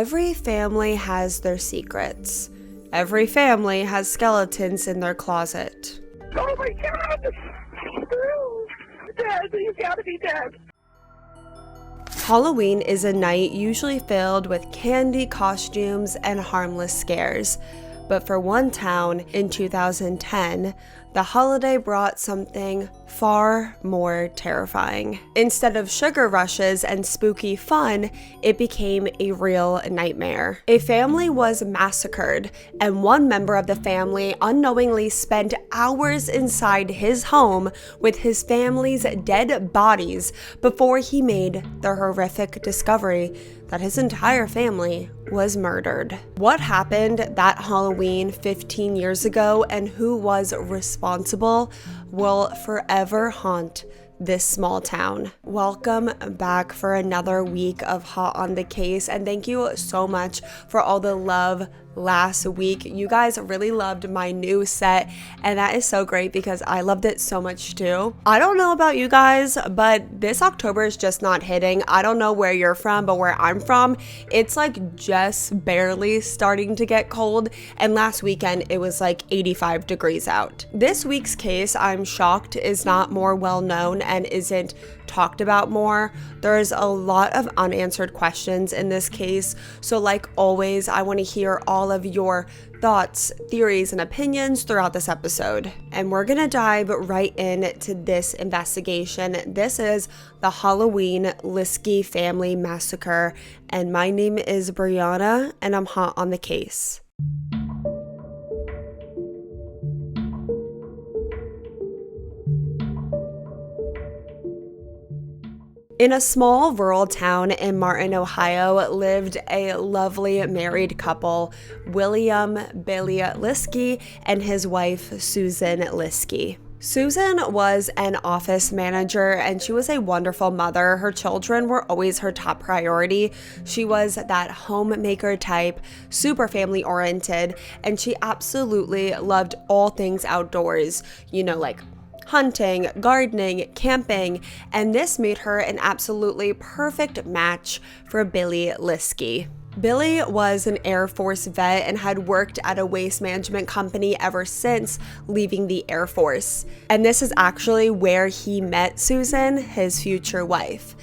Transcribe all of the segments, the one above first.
Every family has their secrets. Every family has skeletons in their closet. Oh my God! Dead! You gotta be dead! Halloween is a night usually filled with candy, costumes, and harmless scares. But for one town in 2010, the holiday brought something far more terrifying. Instead of sugar rushes and spooky fun, it became a real nightmare. A family was massacred, and one member of the family unknowingly spent hours inside his home with his family's dead bodies before he made the horrific discovery that his entire family was murdered. What happened that Halloween 15 years ago and who was responsible will forever haunt this small town. Welcome back for another week of Hot on the Case, and thank you so much for all the love last week. You guys really loved my new set, and that is so great because I loved it so much too. I don't know about you guys, but this October is just not hitting. I don't know where you're from, but where I'm from, it's like just barely starting to get cold, and last weekend it was like 85 degrees out. This week's case, I'm shocked, is not more well known and isn't talked about more. There's a lot of unanswered questions in this case, so like always, I want to hear all of your thoughts, theories, and opinions throughout this episode. And we're gonna dive right into this investigation. This is the Halloween Liske Family Massacre, and my name is Brianna, and I'm hot on the case. In a small rural town in Martin, Ohio, lived a lovely married couple, William Billy Liske and his wife, Susan Liske. Susan was an office manager and she was a wonderful mother. Her children were always her top priority. She was that homemaker type, super family oriented, and she absolutely loved all things outdoors, like hunting, gardening, camping, and this made her an absolutely perfect match for Billy Liske. Billy was an Air Force vet and had worked at a waste management company ever since leaving the Air Force. And this is actually where he met Susan, his future wife.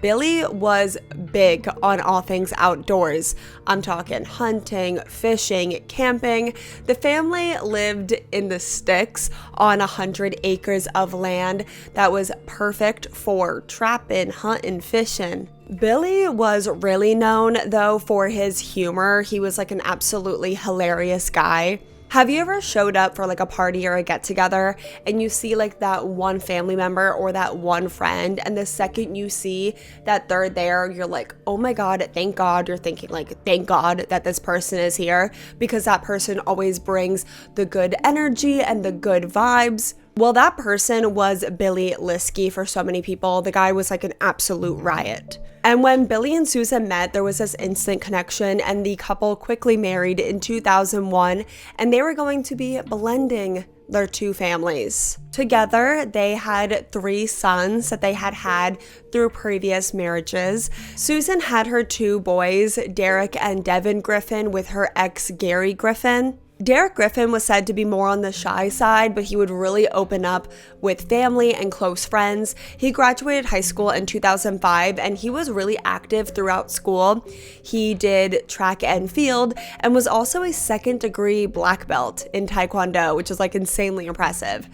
Billy was big on all things outdoors. I'm talking hunting, fishing, camping. The family lived in the sticks on 100 acres of land that was perfect for trapping, hunting, fishing. Billy was really known though for his humor. He was like an absolutely hilarious guy. Have you ever showed up for like a party or a get together and you see like that one family member or that one friend, and the second you see that they're there, you're like, oh my God, thank God. You're thinking like, thank God that this person is here, because that person always brings the good energy and the good vibes. Well, that person was Billy Liske for so many people. The guy was like an absolute riot. And when Billy and Susan met, there was this instant connection, and the couple quickly married in 2001, and they were going to be blending their two families. Together, they had 3 sons that they had through previous marriages. Susan had her 2 boys, Derek and Devin Griffin, with her ex Gary Griffin. Derek Griffin was said to be more on the shy side, but he would really open up with family and close friends. He graduated high school in 2005, and he was really active throughout school. He did track and field and was also a 2nd-degree black belt in Taekwondo, which is like insanely impressive.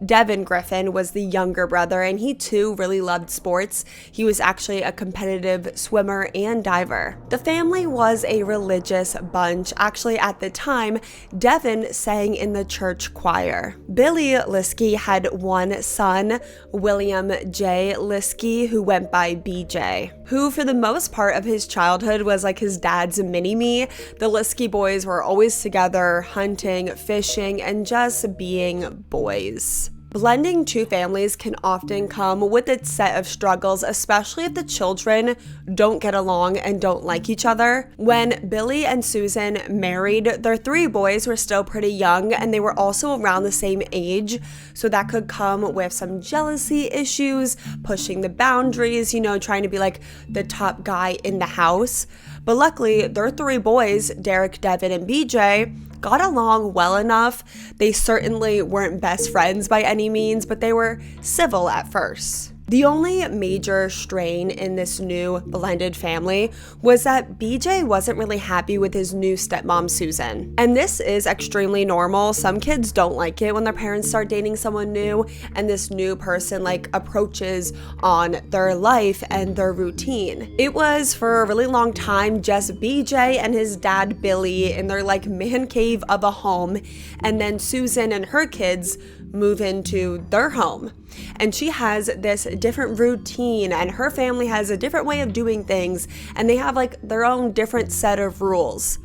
Devin Griffin was the younger brother, and he too really loved sports. He was actually a competitive swimmer and diver. The family was a religious bunch. Actually, at the time, Devin sang in the church choir. Billy Liske had one son, William J. Liske, who went by BJ, who for the most part of his childhood was like his dad's mini-me. The Liske boys were always together, hunting, fishing, and just being boys. Blending 2 families can often come with its set of struggles, especially if the children don't get along and don't like each other. When Billy and Susan married, their 3 boys were still pretty young, and they were also around the same age, so that could come with some jealousy issues, pushing the boundaries, trying to be like the top guy in the house. But luckily, their 3 boys, Derek, Devin, and BJ, got along well enough. They certainly weren't best friends by any means, but they were civil at first. The only major strain in this new blended family was that BJ wasn't really happy with his new stepmom, Susan. And this is extremely normal. Some kids don't like it when their parents start dating someone new and this new person approaches on their life and their routine. It was for a really long time just BJ and his dad Billy in their man cave of a home, and then Susan and her kids move into their home. And she has this different routine, and her family has a different way of doing things, and they have their own different set of rules.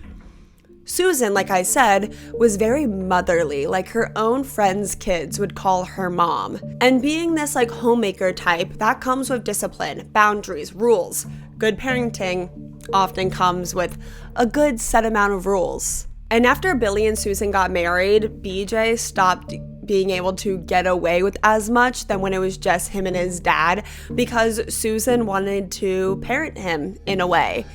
Susan, like I said, was very motherly, her own friends' kids would call her mom. And being this homemaker type, that comes with discipline, boundaries, rules. Good parenting often comes with a good set amount of rules. And after Billy and Susan got married, BJ stopped being able to get away with as much than when it was just him and his dad, because Susan wanted to parent him in a way.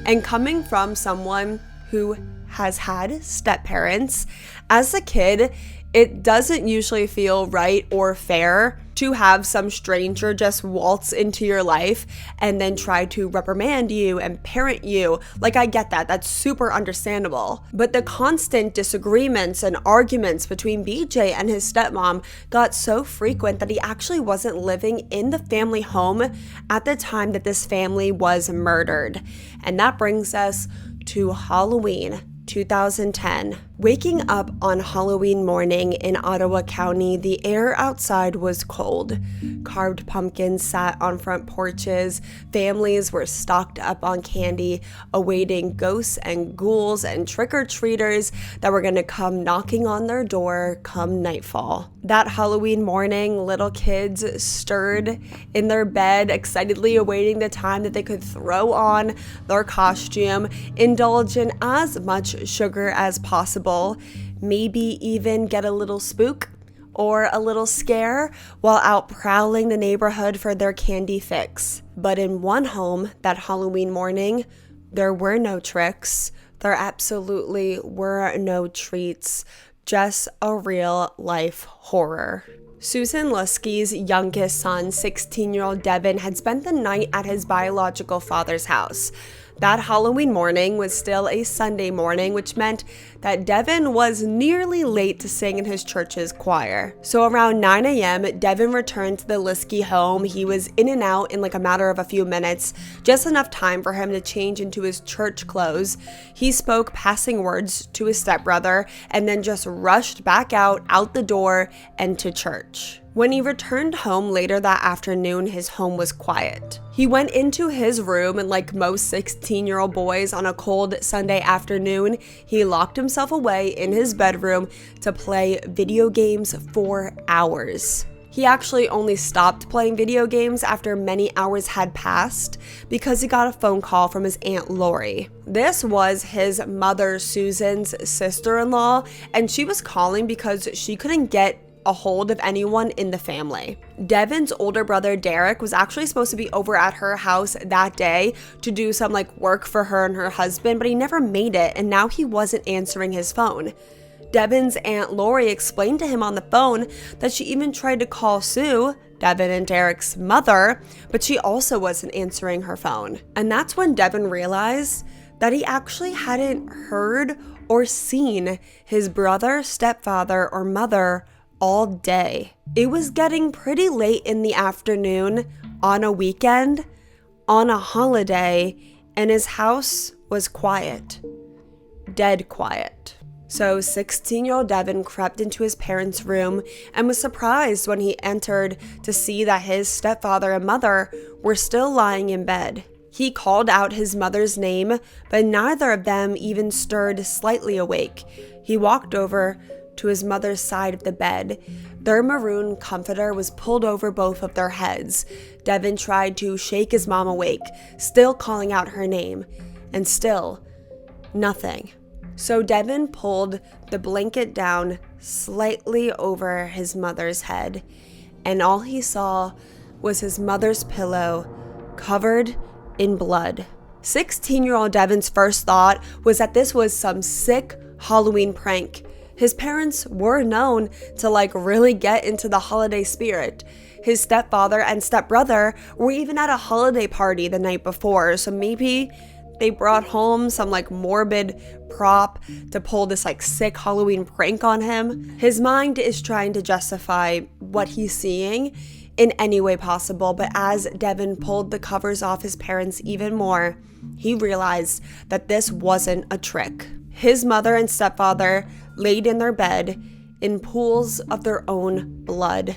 And coming from someone who has had step parents, as a kid, it doesn't usually feel right or fair to have some stranger just waltz into your life and then try to reprimand you and parent you. I get that. That's super understandable. But the constant disagreements and arguments between BJ and his stepmom got so frequent that he actually wasn't living in the family home at the time that this family was murdered. And that brings us to Halloween 2010. Waking up on Halloween morning in Ottawa County, the air outside was cold. Carved pumpkins sat on front porches. Families were stocked up on candy, awaiting ghosts and ghouls and trick-or-treaters that were going to come knocking on their door come nightfall. That Halloween morning, little kids stirred in their bed, excitedly awaiting the time that they could throw on their costume, indulge in as much sugar as possible, maybe even get a little spook or a little scare while out prowling the neighborhood for their candy fix. But in one home that Halloween morning, there were no tricks. There absolutely were no treats, just a real life horror. Susan Liske's youngest son, 16-year-old Devin, had spent the night at his biological father's house. That Halloween morning was still a Sunday morning, which meant that Devin was nearly late to sing in his church's choir. So around 9 a.m., Devin returned to the Liske home. He was in and out in a matter of a few minutes, just enough time for him to change into his church clothes. He spoke passing words to his stepbrother and then just rushed back out the door, and to church. When he returned home later that afternoon, his home was quiet. He went into his room, and like most 16-year-old boys on a cold Sunday afternoon, he locked himself away in his bedroom to play video games for hours. He actually only stopped playing video games after many hours had passed because he got a phone call from his Aunt Lori. This was his mother, Susan's sister-in-law, and she was calling because she couldn't get a hold of anyone in the family. Devin's older brother Derek was actually supposed to be over at her house that day to do some work for her and her husband, but he never made it, and now he wasn't answering his phone. Devin's Aunt Lori explained to him on the phone that she even tried to call Sue, Devin and Derek's mother, but she also wasn't answering her phone. And that's when Devin realized that he actually hadn't heard or seen his brother, stepfather, or mother all day. It was getting pretty late in the afternoon on a weekend, on a holiday, and his house was quiet. Dead quiet. So 16-year-old Devin crept into his parents' room and was surprised when he entered to see that his stepfather and mother were still lying in bed. He called out his mother's name, but neither of them even stirred slightly awake. He walked over to his mother's side of the bed. Their maroon comforter was pulled over both of their heads. Devin tried to shake his mom awake, still calling out her name, and still nothing. So Devin pulled the blanket down slightly over his mother's head, and all he saw was his mother's pillow covered in blood. 16-year-old Devin's first thought was that this was some sick Halloween prank. His parents were known to really get into the holiday spirit. His stepfather and stepbrother were even at a holiday party the night before, so maybe they brought home some morbid prop to pull this sick Halloween prank on him. His mind is trying to justify what he's seeing in any way possible, but as Devin pulled the covers off his parents even more, he realized that this wasn't a trick. His mother and stepfather laid in their bed in pools of their own blood.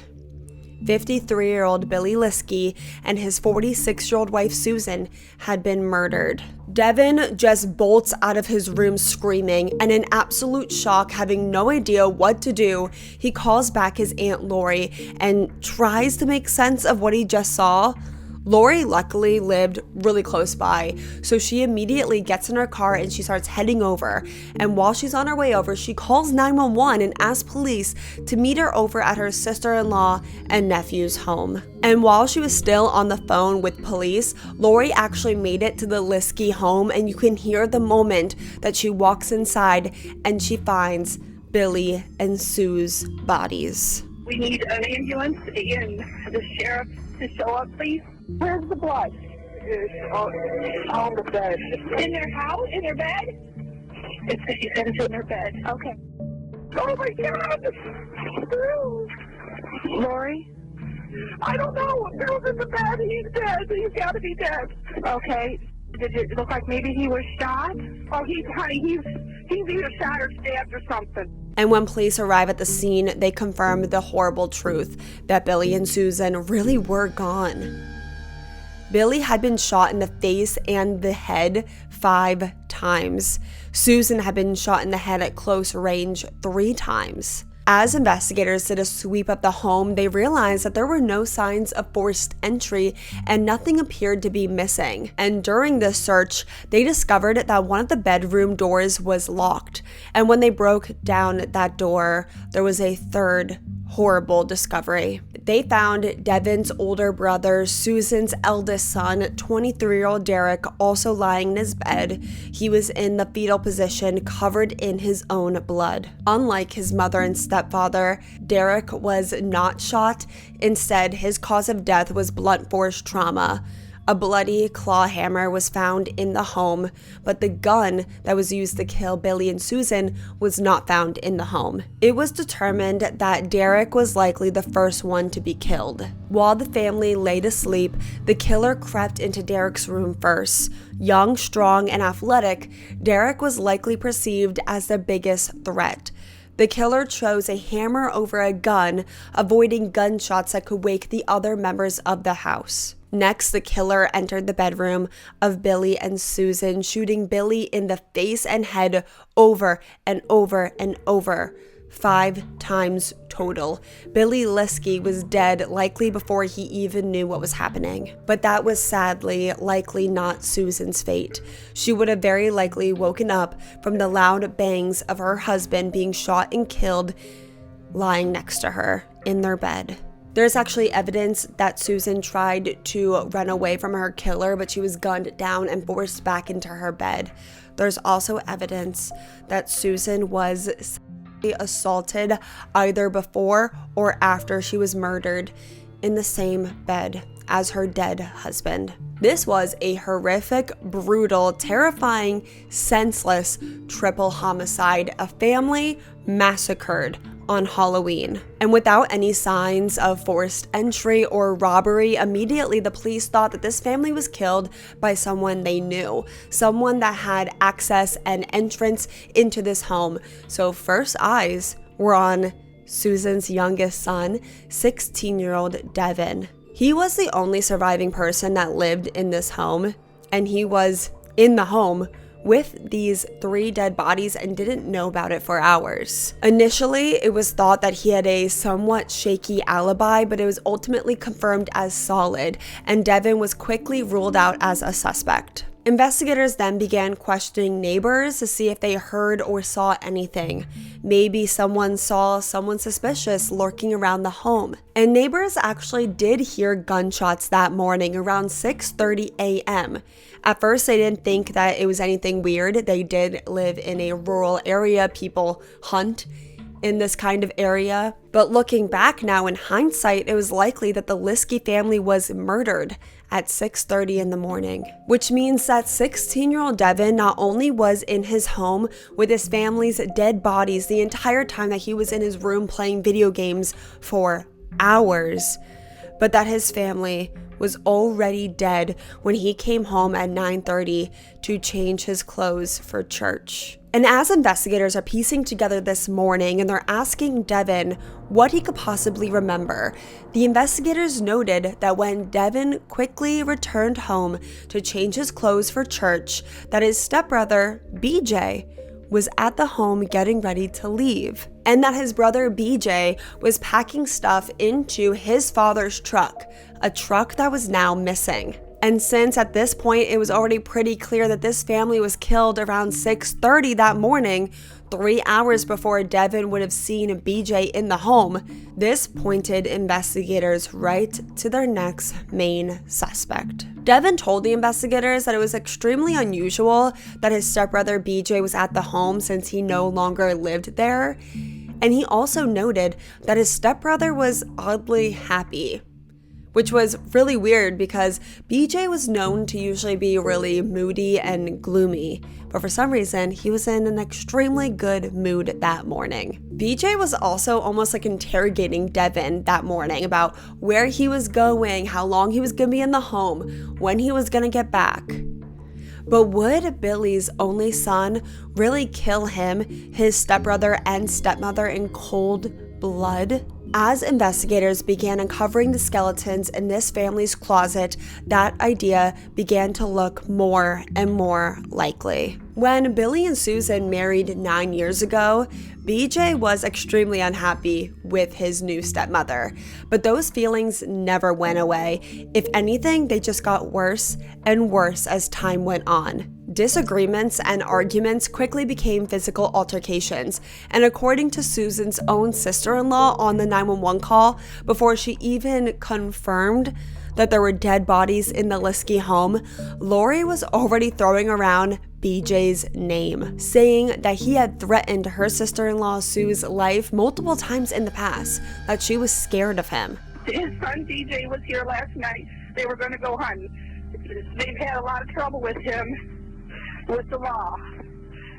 53-year-old Billy Liske and his 46-year-old wife Susan had been murdered. Devin just bolts out of his room screaming, and in absolute shock, having no idea what to do, he calls back his Aunt Lori and tries to make sense of what he just saw. Lori luckily lived really close by, so she immediately gets in her car and she starts heading over. And while she's on her way over, she calls 911 and asks police to meet her over at her sister-in-law and nephew's home. And while she was still on the phone with police, Lori actually made it to the Liske home, and you can hear the moment that she walks inside and she finds Billy and Sue's bodies. We need an ambulance and the sheriff to show up, please. Where's the blood? It's on the bed. In their house? In their bed? She said it's in their bed. Okay. Oh my God! Lori? I don't know. Bill's in the bed. He's dead. He's got to be dead. Okay. Did it look like maybe he was shot? Oh, he's either shot or stabbed or something. And when police arrive at the scene, they confirm the horrible truth that Billy and Susan really were gone. Billy had been shot in the face and the head 5 times. Susan had been shot in the head at close range 3 times. As investigators did a sweep of the home, they realized that there were no signs of forced entry and nothing appeared to be missing. And during this search, they discovered that one of the bedroom doors was locked. And when they broke down that door, there was a third horrible discovery. They found Devin's older brother, Susan's eldest son, 23-year-old Derek, also lying in his bed. He was in the fetal position, covered in his own blood. Unlike his mother and stepfather, Derek was not shot. Instead, his cause of death was blunt force trauma. A bloody claw hammer was found in the home, but the gun that was used to kill Billy and Susan was not found in the home. It was determined that Derek was likely the first one to be killed. While the family lay to sleep, the killer crept into Derek's room first. Young, strong, and athletic, Derek was likely perceived as the biggest threat. The killer chose a hammer over a gun, avoiding gunshots that could wake the other members of the house. Next, the killer entered the bedroom of Billy and Susan, shooting Billy in the face and head over and over and over, 5 times total. Billy Liske was dead likely before he even knew what was happening. But that was sadly likely not Susan's fate. She would have very likely woken up from the loud bangs of her husband being shot and killed, lying next to her in their bed. There's actually evidence that Susan tried to run away from her killer, but she was gunned down and forced back into her bed. There's also evidence that Susan was sexually assaulted either before or after she was murdered in the same bed as her dead husband. This was a horrific, brutal, terrifying, senseless triple homicide, a family massacred on Halloween. And without any signs of forced entry or robbery, immediately the police thought that this family was killed by someone they knew, someone that had access and entrance into this home. So first eyes were on Susan's youngest son, 16-year-old Devin. He was the only surviving person that lived in this home, and he was in the home with these 3 dead bodies and didn't know about it for hours. Initially, it was thought that he had a somewhat shaky alibi, but it was ultimately confirmed as solid, and Devin was quickly ruled out as a suspect. Investigators then began questioning neighbors to see if they heard or saw anything. Maybe someone saw someone suspicious lurking around the home. And neighbors actually did hear gunshots that morning around 6:30 a.m. At first, they didn't think that it was anything weird. They did live in a rural area. People hunt in this kind of area. But looking back now in hindsight, it was likely that the Liske family was murdered at 6:30 in the morning, which means that 16-year-old Devin not only was in his home with his family's dead bodies the entire time that he was in his room playing video games for hours, but that his family was already dead when he came home at 9:30 to change his clothes for church. And as investigators are piecing together this morning and they're asking Devin what he could possibly remember, the investigators noted that when Devin quickly returned home to change his clothes for church, that his stepbrother, BJ, was at the home getting ready to leave, and that his brother BJ was packing stuff into his father's truck, a truck that was now missing. And since at this point it was already pretty clear that this family was killed around 6:30 that morning, 3 hours before Devin would have seen BJ in the home, this pointed investigators right to their next main suspect. Devin told the investigators that it was extremely unusual that his stepbrother BJ was at the home since he no longer lived there. And he also noted that his stepbrother was oddly happy, which was really weird because BJ was known to usually be really moody and gloomy, but for some reason, he was in an extremely good mood that morning. BJ was also almost like interrogating Devin that morning about where he was going, how long he was going to be in the home, when he was going to get back. But would Billy's only son really kill him, his stepbrother and stepmother in cold blood? As investigators began uncovering the skeletons in this family's closet, that idea began to look more and more likely. When Billy and Susan married 9 years ago, BJ was extremely unhappy with his new stepmother, but those feelings never went away. If anything, they just got worse and worse as time went on. Disagreements and arguments quickly became physical altercations, and according to Susan's own sister-in-law on the 911 call, before she even confirmed that there were dead bodies in the Liske home, Lori was already throwing around BJ's name, saying that he had threatened her sister-in-law Sue's life multiple times in the past, that she was scared of him. His son DJ was here last night. They were going to go hunting. They've had a lot of trouble with him, with the law,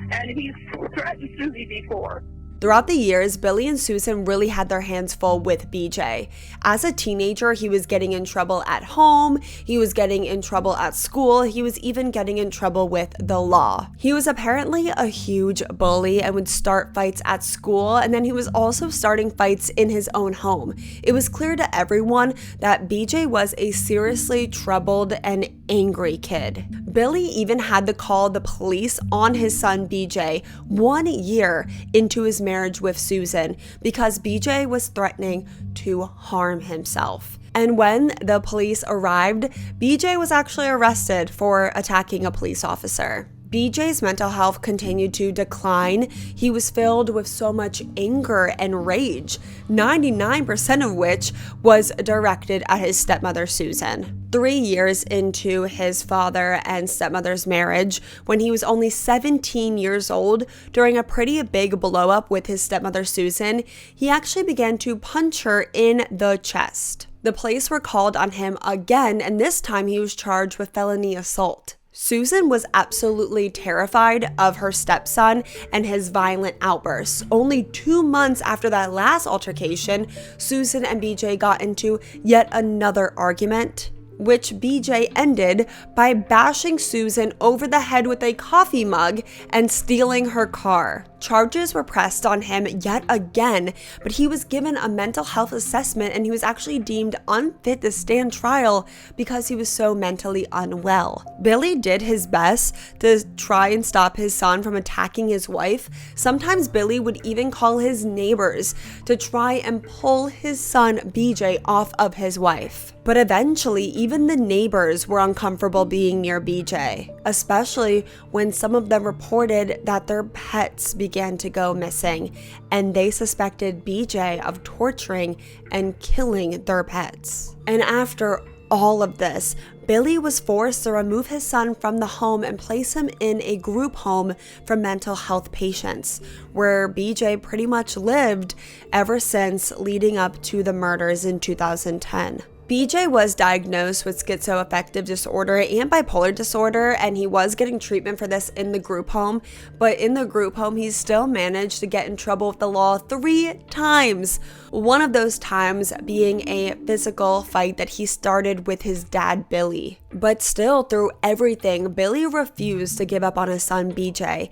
and he's threatened Susie before. Throughout the years, Billy and Susan really had their hands full with BJ. As a teenager, he was getting in trouble at home, he was getting in trouble at school, he was even getting in trouble with the law. He was apparently a huge bully and would start fights at school, and then he was also starting fights in his own home. It was clear to everyone that BJ was a seriously troubled and angry kid. Billy even had to call the police on his son BJ 1 year into his marriage with Susan because BJ was threatening to harm himself. And when the police arrived, BJ was actually arrested for attacking a police officer. BJ's mental health continued to decline. He was filled with so much anger and rage, 99% of which was directed at his stepmother, Susan. 3 years into his father and stepmother's marriage, when he was only 17 years old, during a pretty big blow-up with his stepmother, Susan, he actually began to punch her in the chest. The police were called on him again, and this time he was charged with felony assault. Susan was absolutely terrified of her stepson and his violent outbursts. Only 2 months after that last altercation, Susan and BJ got into yet another argument, which BJ ended by bashing Susan over the head with a coffee mug and stealing her car. Charges were pressed on him yet again, but he was given a mental health assessment and he was actually deemed unfit to stand trial because he was so mentally unwell. Billy did his best to try and stop his son from attacking his wife. Sometimes Billy would even call his neighbors to try and pull his son BJ off of his wife. But eventually, even the neighbors were uncomfortable being near BJ, especially when some of them reported that their pets began to go missing, and they suspected BJ of torturing and killing their pets. And after all of this, Billy was forced to remove his son from the home and place him in a group home for mental health patients, where BJ pretty much lived ever since, leading up to the murders in 2010. BJ was diagnosed with schizoaffective disorder and bipolar disorder, and he was getting treatment for this in the group home. But in the group home, he still managed to get in trouble with the law 3 times. One of those times being a physical fight that he started with his dad, Billy. But still, through everything, Billy refused to give up on his son, BJ.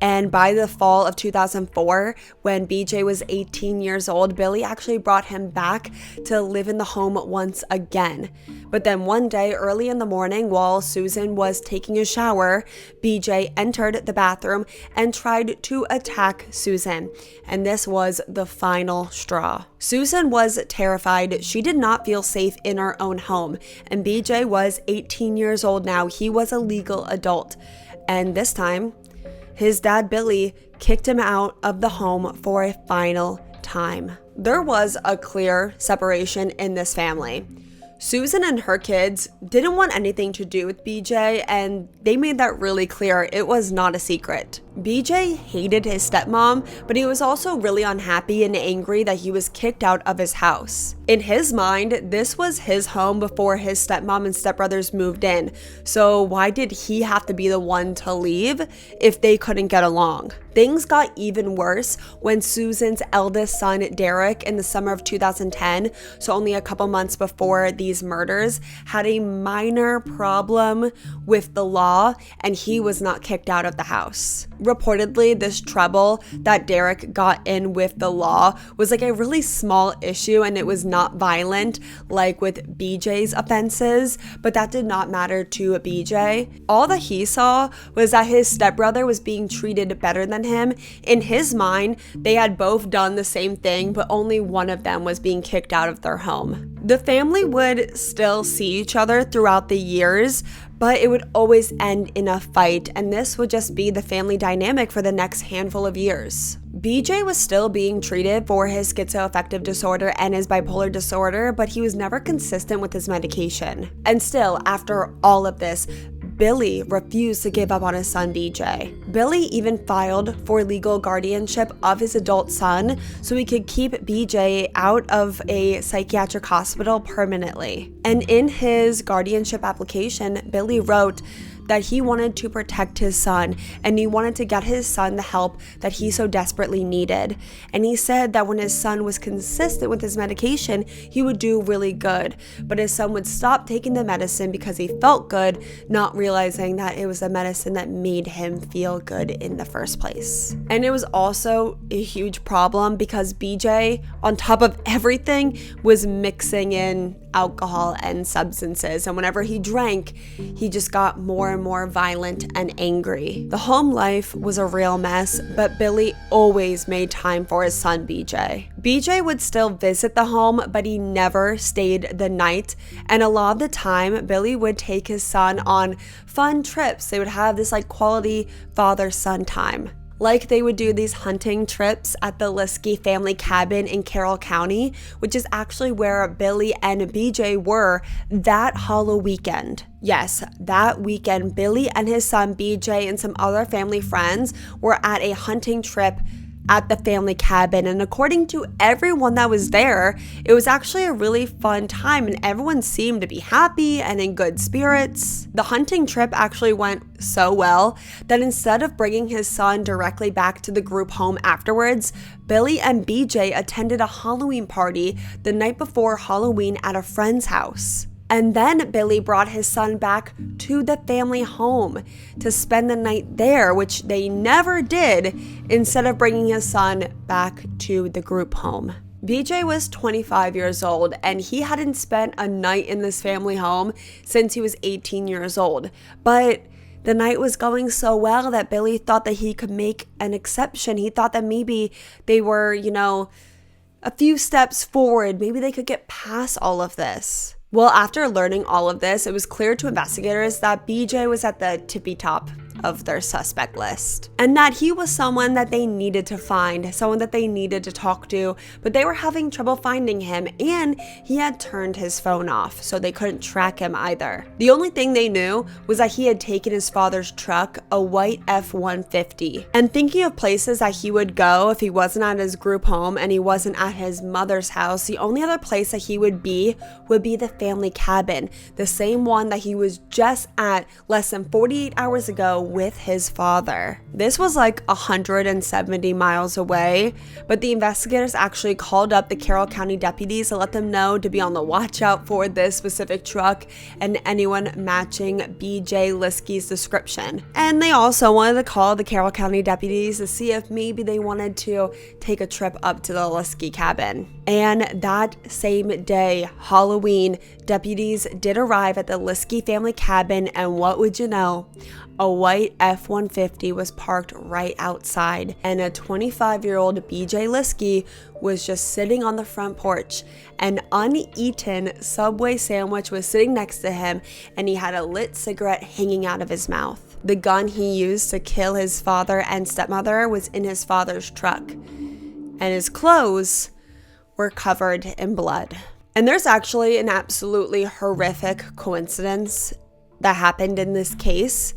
And by the fall of 2004, when BJ was 18 years old, Billy actually brought him back to live in the home once again. But then one day, early in the morning, while Susan was taking a shower, BJ entered the bathroom and tried to attack Susan. And this was the final straw. Susan was terrified. She did not feel safe in her own home. And BJ was 18 years old now. He was a legal adult. And this time, his dad, Billy, kicked him out of the home for a final time. There was a clear separation in this family. Susan and her kids didn't want anything to do with BJ, and they made that really clear. It was not a secret. BJ hated his stepmom, but he was also really unhappy and angry that he was kicked out of his house. In his mind, this was his home before his stepmom and stepbrothers moved in, so why did he have to be the one to leave if they couldn't get along? Things got even worse when Susan's eldest son, Derek, in the summer of 2010, so only a couple months before these murders, had a minor problem with the law, and he was not kicked out of the house. Reportedly, this trouble that Derek got in with the law was like a really small issue, and it was not violent like with BJ's offenses, but that did not matter to BJ. All that he saw was that his stepbrother was being treated better than him. In his mind, they had both done the same thing, but only one of them was being kicked out of their home. The family would still see each other throughout the years, but it would always end in a fight, and this would just be the family dynamic for the next handful of years. BJ was still being treated for his schizoaffective disorder and his bipolar disorder, but he was never consistent with his medication. And still, after all of this, Billy refused to give up on his son BJ. Billy even filed for legal guardianship of his adult son so he could keep BJ out of a psychiatric hospital permanently. And in his guardianship application, Billy wrote that he wanted to protect his son and he wanted to get his son the help that he so desperately needed. And he said that when his son was consistent with his medication, he would do really good. But his son would stop taking the medicine because he felt good, not realizing that it was the medicine that made him feel good in the first place. And it was also a huge problem because BJ, on top of everything, was mixing in alcohol and substances, and whenever he drank, he just got more and more violent and angry. The home life was a real mess, but Billy always made time for his son BJ. BJ would still visit the home, but he never stayed the night, and a lot of the time, Billy would take his son on fun trips. They would have this like quality father-son time. Like they would do these hunting trips at the Liske family cabin in Carroll County, which is actually where Billy and BJ were that Halloween weekend. Yes, that weekend, Billy and his son BJ and some other family friends were at a hunting trip at the family cabin, and according to everyone that was there, it was actually a really fun time and everyone seemed to be happy and in good spirits. The hunting trip actually went so well that instead of bringing his son directly back to the group home afterwards, Billy and BJ attended a Halloween party the night before Halloween at a friend's house. And then Billy brought his son back to the family home to spend the night there, which they never did, instead of bringing his son back to the group home. BJ was 25 years old, and he hadn't spent a night in this family home since he was 18 years old. But the night was going so well that Billy thought that he could make an exception. He thought that maybe they were, a few steps forward. Maybe they could get past all of this. Well, after learning all of this, it was clear to investigators that BJ was at the tippy top of their suspect list, and that he was someone that they needed to find, someone that they needed to talk to, but they were having trouble finding him, and he had turned his phone off, so they couldn't track him either. The only thing they knew was that he had taken his father's truck, a white F-150, and thinking of places that he would go if he wasn't at his group home and he wasn't at his mother's house, the only other place that he would be the family cabin, the same one that he was just at less than 48 hours ago with his father. This was like 170 miles away, but the investigators actually called up the Carroll County deputies to let them know to be on the watch out for this specific truck and anyone matching BJ Liske's description. And they also wanted to call the Carroll County deputies to see if maybe they wanted to take a trip up to the Liske cabin. And that same day, Halloween, deputies did arrive at the Liske family cabin, and what would you know? A white F-150 was parked right outside, and a 25-year-old BJ Liske was just sitting on the front porch. An uneaten Subway sandwich was sitting next to him, and he had a lit cigarette hanging out of his mouth. The gun he used to kill his father and stepmother was in his father's truck, and his clothes were covered in blood. And there's actually an absolutely horrific coincidence that happened in this case.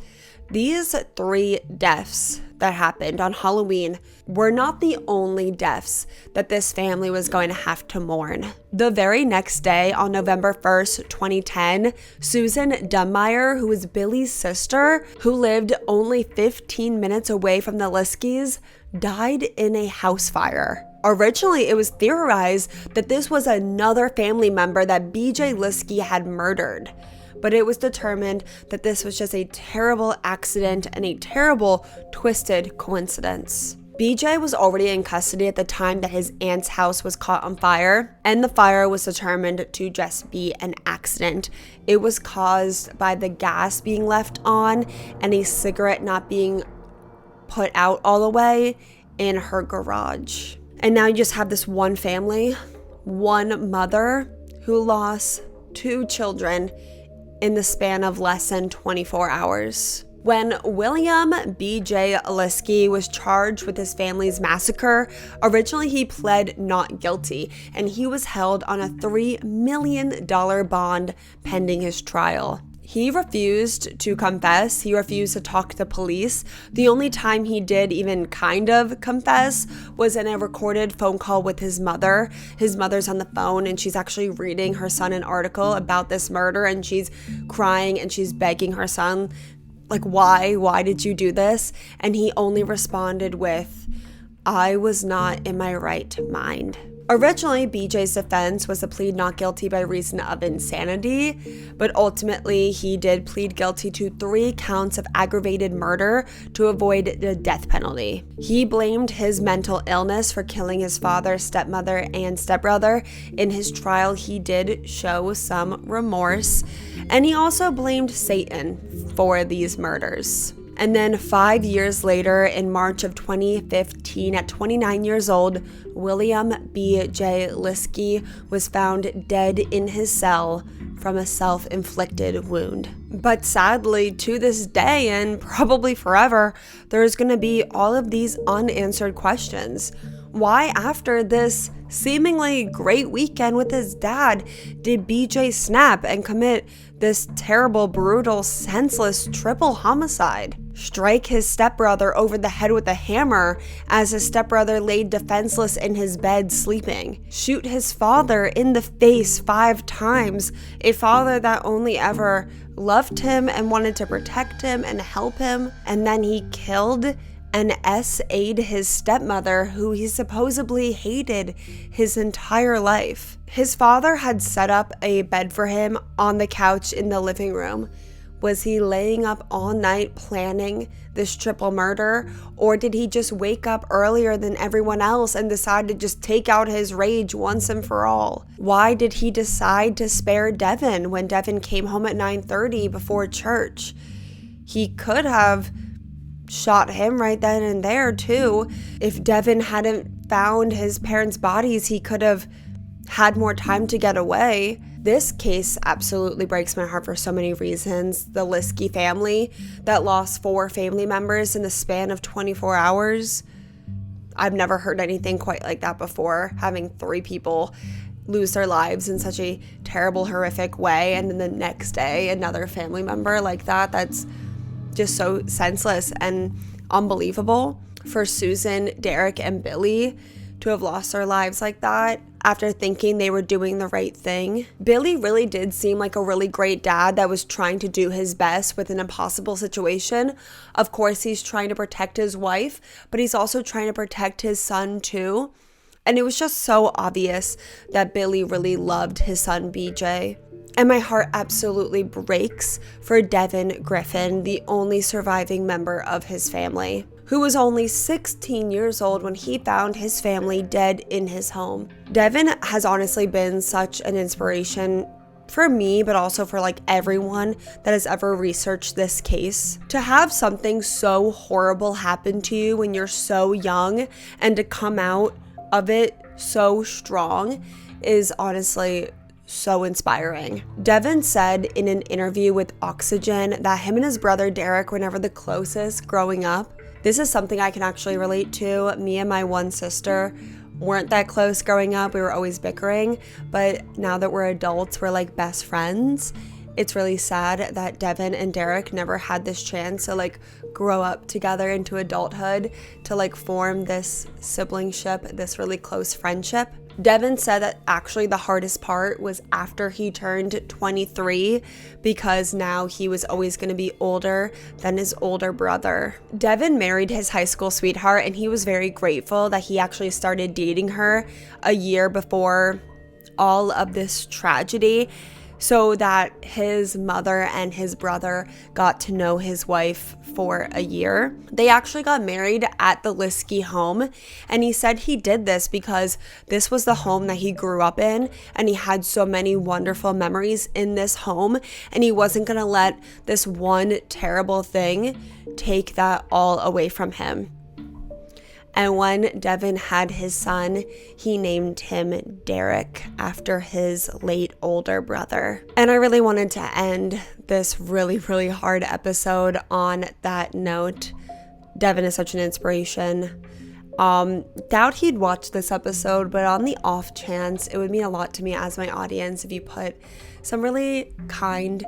These 3 deaths that happened on Halloween were not the only deaths that this family was going to have to mourn. The very next day, on November 1st, 2010, Susan Dunmeyer, who was Billy's sister, who lived only 15 minutes away from the Liskes, died in a house fire. Originally, it was theorized that this was another family member that BJ Liske had murdered, but it was determined that this was just a terrible accident and a terrible, twisted coincidence. BJ was already in custody at the time that his aunt's house was caught on fire, and the fire was determined to just be an accident. It was caused by the gas being left on and a cigarette not being put out all the way in her garage. And now you just have this one family, one mother who lost 2 children in the span of less than 24 hours. When William B.J. Liske was charged with his family's massacre, originally he pled not guilty, and he was held on a $3 million bond pending his trial. He refused to confess. He refused to talk to police. The only time he did even kind of confess was in a recorded phone call with his mother. His mother's on the phone, and she's actually reading her son an article about this murder, and she's crying and she's begging her son, like, why did you do this? And he only responded with, "I was not in my right mind." Originally, BJ's defense was to plead not guilty by reason of insanity, but ultimately he did plead guilty to 3 counts of aggravated murder to avoid the death penalty. He blamed his mental illness for killing his father, stepmother, and stepbrother. In his trial, he did show some remorse, and he also blamed Satan for these murders. And then 5 years later, in March of 2015, at 29 years old, William B.J. Liske was found dead in his cell from a self-inflicted wound. But sadly, to this day, and probably forever, there's going to be all of these unanswered questions. Why, after this seemingly great weekend with his dad, did BJ snap and commit this terrible, brutal, senseless triple homicide? Strike his stepbrother over the head with a hammer as his stepbrother laid defenseless in his bed sleeping. Shoot his father in the face 5 times, a father that only ever loved him and wanted to protect him and help him, and then he killed and S.'d his stepmother, who he supposedly hated his entire life. His father had set up a bed for him on the couch in the living room. Was he laying up all night planning this triple murder, or did he just wake up earlier than everyone else and decide to just take out his rage once and for all? Why did he decide to spare Devin when Devin came home at 9:30 before church? He could have shot him right then and there too. If Devin hadn't found his parents' bodies, he could have had more time to get away. This case absolutely breaks my heart for so many reasons. The Liske family that lost 4 family members in the span of 24 hours. I've never heard anything quite like that before, having 3 people lose their lives in such a terrible, horrific way, and then the next day another family member like that. That's just so senseless and unbelievable. For Susan, Derek, and Billy to have lost their lives like that after thinking they were doing the right thing. Billy really did seem like a really great dad that was trying to do his best with an impossible situation. Of course, he's trying to protect his wife, but he's also trying to protect his son too. And it was just so obvious that Billy really loved his son BJ. And my heart absolutely breaks for Devin Griffin, the only surviving member of his family, who was only 16 years old when he found his family dead in his home. Devin has honestly been such an inspiration for me, but also for like everyone that has ever researched this case. To have something so horrible happen to you when you're so young and to come out of it so strong is honestly so inspiring. Devin said in an interview with Oxygen that him and his brother Derek were never the closest growing up. This is something I can actually relate to. Me and my one sister weren't that close growing up. We were always bickering, but now that we're adults, we're like best friends. It's really sad that Devin and Derek never had this chance to like grow up together into adulthood, to like form this siblingship, this really close friendship. Devin said that actually the hardest part was after he turned 23, because now he was always going to be older than his older brother. Devin married his high school sweetheart, and he was very grateful that he actually started dating her a year before all of this tragedy, so that his mother and his brother got to know his wife for a year. They actually got married at the Liske home, and he said he did this because this was the home that he grew up in, and he had so many wonderful memories in this home, and he wasn't gonna let this one terrible thing take that all away from him. And when Devin had his son, he named him Derek after his late older brother. And I really wanted to end this really, really hard episode on that note. Devin is such an inspiration. Doubt he'd watch this episode, but on the off chance, it would mean a lot to me as my audience if you put some really kind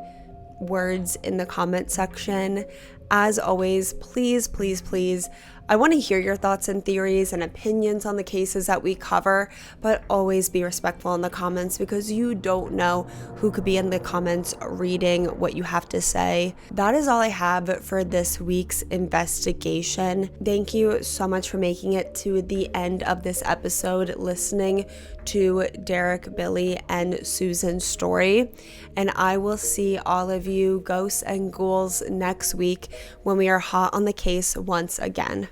words in the comment section. As always, please, please, please, I want to hear your thoughts and theories and opinions on the cases that we cover, but always be respectful in the comments, because you don't know who could be in the comments reading what you have to say. That is all I have for this week's investigation. Thank you so much for making it to the end of this episode, listening to Derek, Billy, and Susan's story. And I will see all of you ghosts and ghouls next week when we are hot on the case once again.